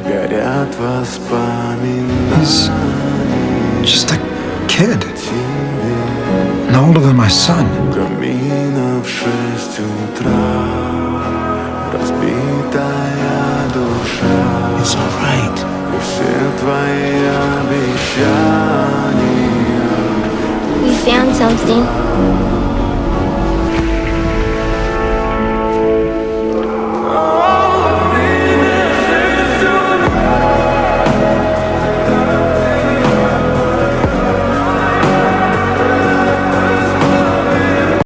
горят воспоминания. He's just a kid. No older than my son. Камина в 6 утра, разбитая душа. It's all right. И все твои обещания. We found something.